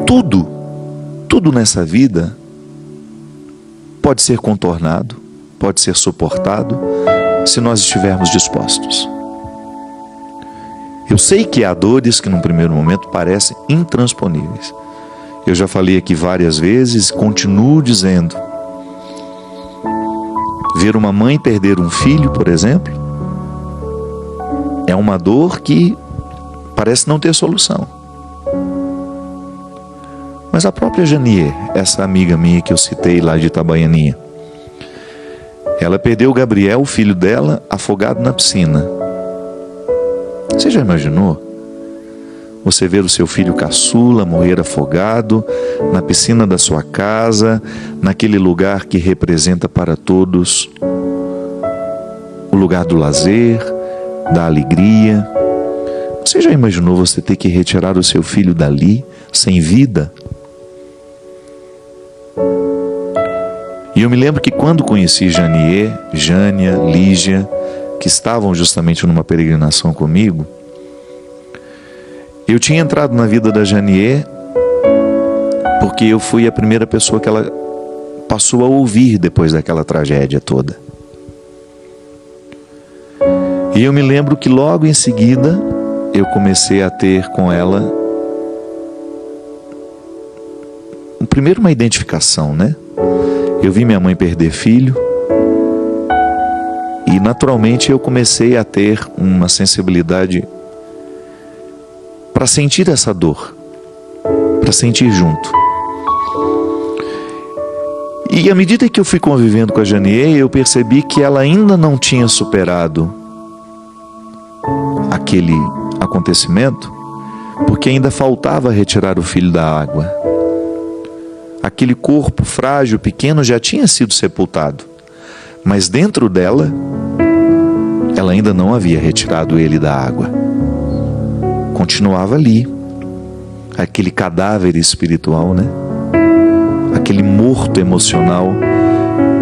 tudo nessa vida pode ser contornado, pode ser suportado, se nós estivermos dispostos. Eu sei que há dores que num primeiro momento parecem intransponíveis. Eu já falei aqui várias vezes, continuo dizendo. Ver uma mãe perder um filho, por exemplo, é uma dor que parece não ter solução. Mas a própria Janier, essa amiga minha que eu citei lá de Itabaianinha, ela perdeu o Gabriel, o filho dela, afogado na piscina. Você já imaginou? Você ver o seu filho caçula morrer afogado na piscina da sua casa, naquele lugar que representa para todos o lugar do lazer, da alegria. Você já imaginou você ter que retirar o seu filho dali, sem vida? E eu me lembro que quando conheci Janier, Jânia, Lígia, que estavam justamente numa peregrinação comigo, eu tinha entrado na vida da Janier porque eu fui a primeira pessoa que ela passou a ouvir depois daquela tragédia toda. E eu me lembro que logo em seguida eu comecei a ter com ela primeiro uma identificação, né? Eu vi minha mãe perder filho e naturalmente eu comecei a ter uma sensibilidade para sentir essa dor, para sentir junto. E à medida que eu fui convivendo com a Janier, eu percebi que ela ainda não tinha superado aquele acontecimento, porque ainda faltava retirar o filho da água. Aquele corpo frágil, pequeno, já tinha sido sepultado, mas dentro dela, ela ainda não havia retirado ele da água. Continuava ali, aquele cadáver espiritual, né? Aquele morto emocional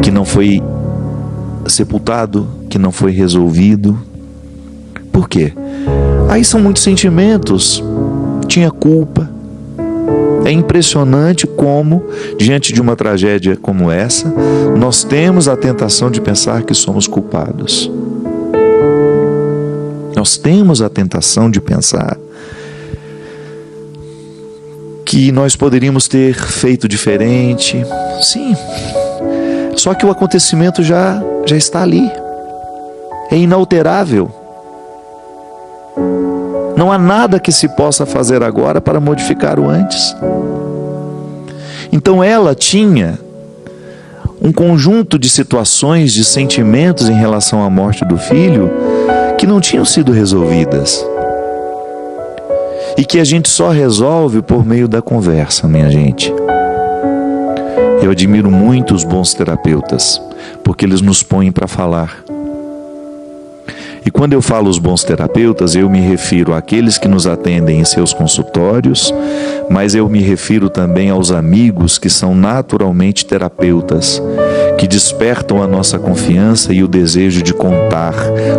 que não foi sepultado, que não foi resolvido. Por quê? Aí são muitos sentimentos. Tinha culpa. É impressionante como, diante de uma tragédia como essa, nós temos a tentação de pensar que somos culpados. Nós temos a tentação de pensar que nós poderíamos ter feito diferente. Sim, só que o acontecimento já está ali. É inalterável. Não há nada que se possa fazer agora para modificar o antes. Então ela tinha um conjunto de situações, de sentimentos em relação à morte do filho que não tinham sido resolvidas. E que a gente só resolve por meio da conversa, minha gente. Eu admiro muito os bons terapeutas, porque eles nos põem para falar. E quando eu falo os bons terapeutas, eu me refiro àqueles que nos atendem em seus consultórios, mas eu me refiro também aos amigos que são naturalmente terapeutas, que despertam a nossa confiança e o desejo de contar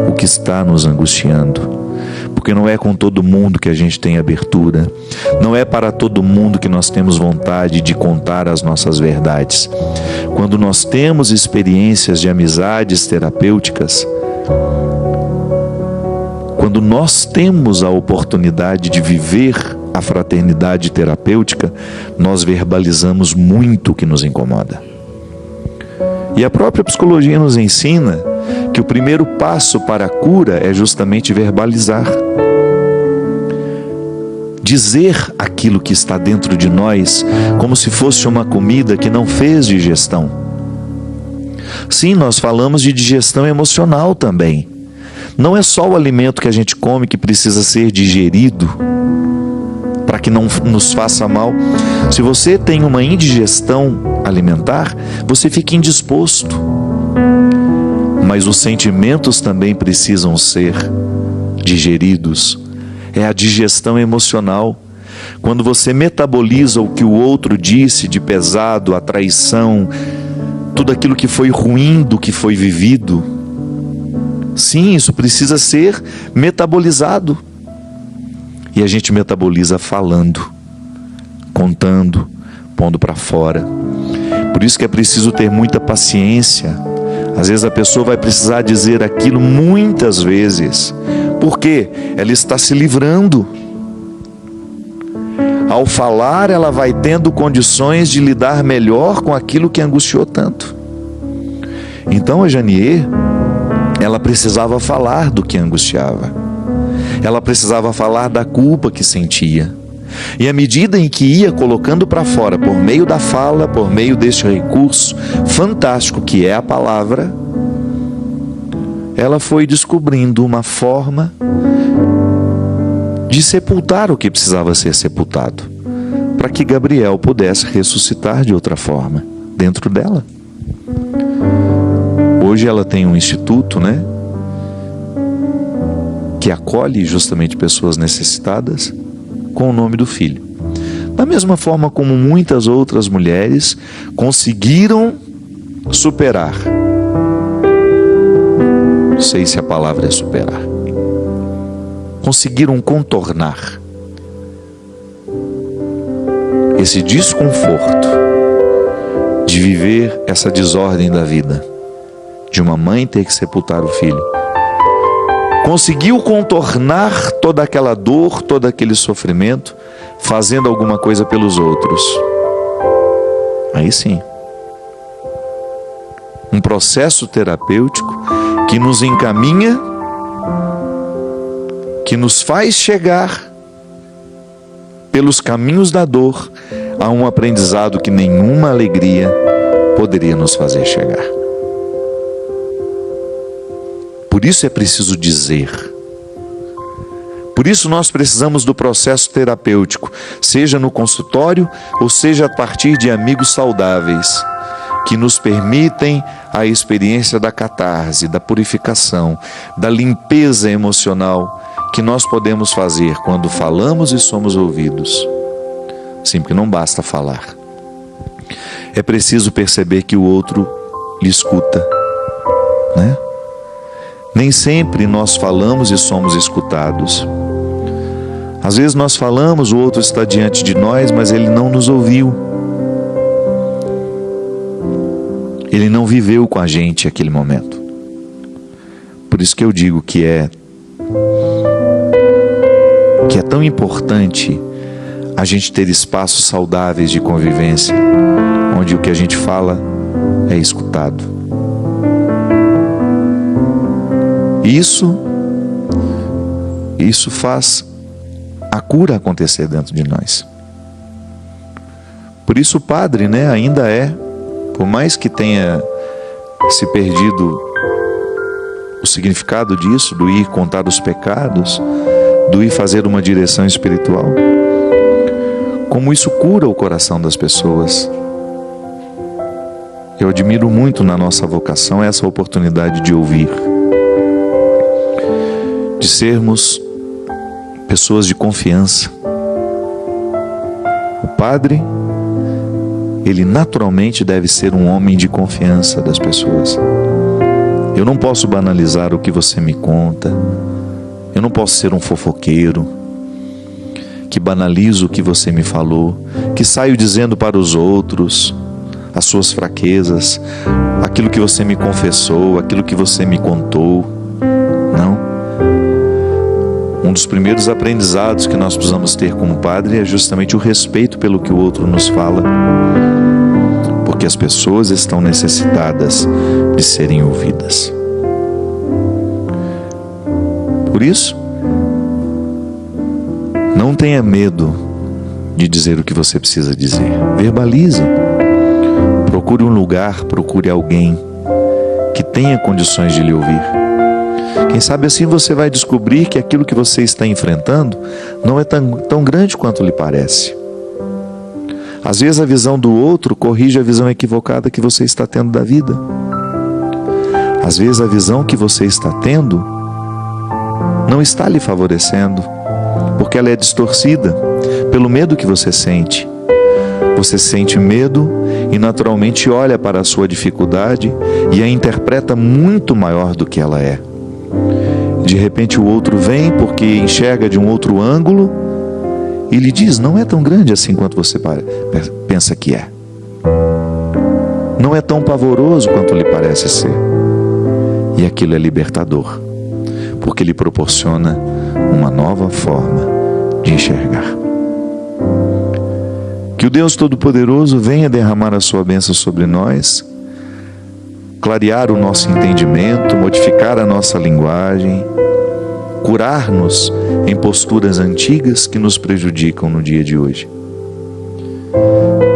o que está nos angustiando. Porque não é com todo mundo que a gente tem abertura, não é para todo mundo que nós temos vontade de contar as nossas verdades. Quando nós temos experiências de amizades terapêuticas, quando nós temos a oportunidade de viver a fraternidade terapêutica, nós verbalizamos muito o que nos incomoda. E a própria psicologia nos ensina que o primeiro passo para a cura é justamente verbalizar. Dizer aquilo que está dentro de nós como se fosse uma comida que não fez digestão. Sim, nós falamos de digestão emocional também. Não é só o alimento que a gente come que precisa ser digerido para que não nos faça mal. Se você tem uma indigestão alimentar, você fica indisposto. Mas os sentimentos também precisam ser digeridos. É a digestão emocional. Quando você metaboliza o que o outro disse de pesado, a traição, tudo aquilo que foi ruim do que foi vivido, sim, isso precisa ser metabolizado. E a gente metaboliza falando, contando, pondo para fora. Por isso que é preciso ter muita paciência. Às vezes a pessoa vai precisar dizer aquilo muitas vezes. Por quê? Ela está se livrando. Ao falar, ela vai tendo condições de lidar melhor com aquilo que angustiou tanto. Então a Janier, ela precisava falar do que angustiava. Ela precisava falar da culpa que sentia. E à medida em que ia colocando para fora, por meio da fala, por meio deste recurso fantástico que é a palavra, ela foi descobrindo uma forma de sepultar o que precisava ser sepultado, para que Gabriel pudesse ressuscitar de outra forma dentro dela. Hoje ela tem um instituto, que acolhe justamente pessoas necessitadas com o nome do filho. Da mesma forma como muitas outras mulheres conseguiram superar. Não sei se a palavra é superar. Conseguiram contornar esse desconforto de viver essa desordem da vida, de uma mãe ter que sepultar o filho. Conseguiu contornar toda aquela dor, todo aquele sofrimento, fazendo alguma coisa pelos outros. Aí sim, um processo terapêutico que nos encaminha, que nos faz chegar pelos caminhos da dor a um aprendizado que nenhuma alegria poderia nos fazer chegar. Por isso é preciso dizer. Por isso nós precisamos do processo terapêutico, seja no consultório ou seja a partir de amigos saudáveis, que nos permitem a experiência da catarse, da purificação, da limpeza emocional que nós podemos fazer quando falamos e somos ouvidos. Sim, porque não basta falar. É preciso perceber que o outro lhe escuta, Nem sempre nós falamos e somos escutados. Às vezes nós falamos, o outro está diante de nós, mas ele não nos ouviu. Ele não viveu com a gente aquele momento. Por isso que eu digo que é tão importante a gente ter espaços saudáveis de convivência, onde o que a gente fala é escutado. Isso faz a cura acontecer dentro de nós. Por isso o padre, ainda é, por mais que tenha se perdido o significado disso, do ir contar os pecados, do ir fazer uma direção espiritual, como isso cura o coração das pessoas. Eu admiro muito na nossa vocação essa oportunidade de ouvir, de sermos pessoas de confiança. O padre, ele naturalmente deve ser um homem de confiança das pessoas. Eu não posso banalizar o que você me conta. Eu não posso ser um fofoqueiro que banalizo o que você me falou, que saio dizendo para os outros as suas fraquezas, aquilo que você me confessou, aquilo que você me contou. Não. Um dos primeiros aprendizados que nós precisamos ter como padre é justamente o respeito pelo que o outro nos fala, porque as pessoas estão necessitadas de serem ouvidas. Por isso, não tenha medo de dizer o que você precisa dizer. Verbalize. Procure um lugar, procure alguém que tenha condições de lhe ouvir. Quem sabe assim você vai descobrir que aquilo que você está enfrentando não é tão grande quanto lhe parece. Às vezes a visão do outro corrige a visão equivocada que você está tendo da vida. Às vezes a visão que você está tendo não está lhe favorecendo, porque ela é distorcida pelo medo que você sente. Você sente medo e naturalmente olha para a sua dificuldade e a interpreta muito maior do que ela é. De repente o outro vem porque enxerga de um outro ângulo e lhe diz: não é tão grande assim quanto você pensa que é. Não é tão pavoroso quanto lhe parece ser. E aquilo é libertador, porque lhe proporciona uma nova forma de enxergar. Que o Deus Todo-Poderoso venha derramar a sua bênção sobre nós, clarear o nosso entendimento, modificar a nossa linguagem, curar-nos em posturas antigas que nos prejudicam no dia de hoje.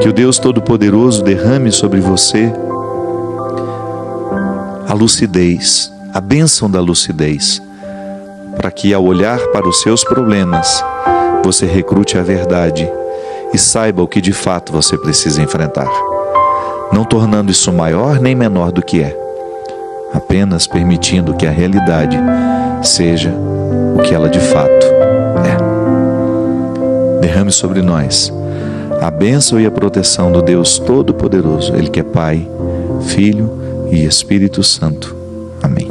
Que o Deus Todo-Poderoso derrame sobre você a lucidez, a bênção da lucidez, para que ao olhar para os seus problemas, você recrute a verdade e saiba o que de fato você precisa enfrentar, não tornando isso maior nem menor do que é, apenas permitindo que a realidade seja o que ela de fato é. Derrame sobre nós a bênção e a proteção do Deus Todo-Poderoso, Ele que é Pai, Filho e Espírito Santo. Amém.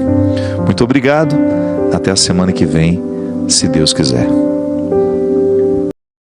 Muito obrigado. Até a semana que vem, se Deus quiser.